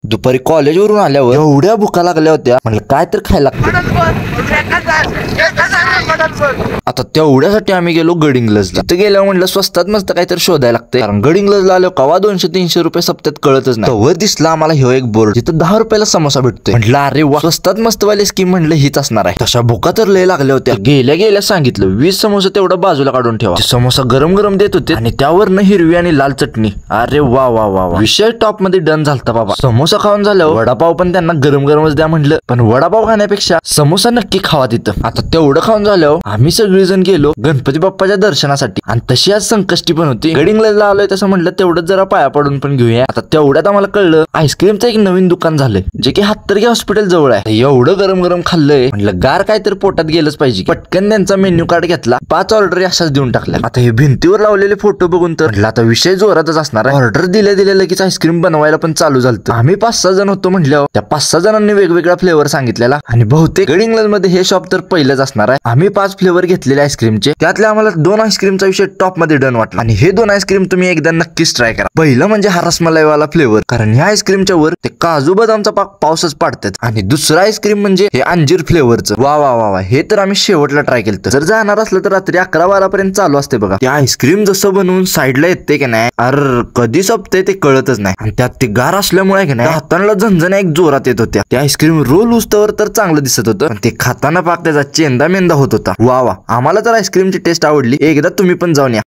दुपारी कॉलेजवरून आल्यावर एवढ्या भुका लागल्या होत्या, म्हणलं काय तर खायला आता तेवढ्यासाठी आम्ही गेलो गडिंग्लजला. तिथे गेल्यावर म्हणलं स्वस्तात मस्त काहीतरी शोधायला लागते, कारण गडिंग्लजला आलो कवा 200-300 रुपये सप्त्यात कळतच नाही. वर दिसला आम्हाला ह्यो एक बोर्ड, तिथं 10 रुपयाला समोसा भेटतोय. म्हटलं अरे वा, स्वस्तात मस्त वाली स्कीम, म्हणलं हीच असणार आहे. तशा भुका तर लय लागल्या होत्या. गेल्या गेल्या सांगितलं 20 समोसा तेवढं बाजूला काढून ठेवा. समोसा गरम गरम देत होते आणि त्यावर हिरवी आणि लाल चटणी. अरे वा वा वा वा, विषय टॉप मध्ये डन झालता बाबा. समोसा खाऊन झाल्यावर वडापाव पण त्यांना गरम गरमच द्या म्हटलं, पण वडापाव खाण्यापेक्षा समोसा नक्की खावा तिथं. आता तेवढं खाऊन झाल्यावर आम्ही सगळेजण गेलो गणपती बाप्पाच्या दर्शनासाठी, आणि तशी आज संकष्टी पण होती. गडिंग्लजला आलोय तसं म्हटलं तेवढंच जरा पाया पडून पण घेऊया. आता तेवढ्यात आम्हाला कळलं आईस्क्रीमचं एक नवीन दुकान झालंय, जे की हातर्गे हॉस्पिटल जवळ आहे. एवढं गरम गरम खाल्लंय, म्हटलं गार काय तर पोटात गेलंच पाहिजे. पटकन त्यांचा मेन्यू कार्ड घेतला, 5 ऑर्डर अशाच देऊन टाकल्या. आता हे भिंतीवर लावलेले फोटो बघून तर म्हटलं आता विषय जोरातच असणार आहे. ऑर्डर दिले लगेच आईस्क्रीम बनवायला पण चालू झालं. आम्ही 5-6 जण होतो म्हटल्यावर त्या 5-6 जणांनी वेगवेगळा फ्लेवर सांगितलेला, आणि बहुतेक गडिंग्लज मध्ये हे शॉप तर पहिलंच असणार आहे. आम्ही 5 फ्लेवर घेतलेले आईस्क्रीमचे, त्यातले आम्हाला 2 आईस्क्रीमचा विषय टॉप मध्ये डन वाटला, आणि हे 2 आईस्क्रीम तुम्ही एकदा नक्कीच ट्राय करा. पहिलं म्हणजे हा रसमलाईवाला फ्लेवर, कारण ह्या आईस्क्रीमच्या वर ते काजू बदामचा पाऊसच पाडतात. आणि दुसरं आईस्क्रीम म्हणजे हे अंजीर फ्लेवरचं. वा वा वा वा, हे तर आम्ही शेवटला ट्राय केलं. जर जाणार असलं तर रात्री 11-12 पर्यंत चालू असते बघा. ते आईस्क्रीम जसं बनवून साईडला येते की नाही, अरे कधी संपते ते कळतच नाही. आणि त्यात ते गार असल्यामुळे की नाही हातांना झणझण्या एक जोरात येत होत्या. ते आईस्क्रीम रोल उस्तवर तर चांगलं दिसत होतं, पण ते खाताना पाक त्याचा चेंदा मेंदा होत होता. वा वा, आम्हाला तर आईस्क्रीमची टेस्ट आवडली. एकदा तुम्ही पण जाऊन या.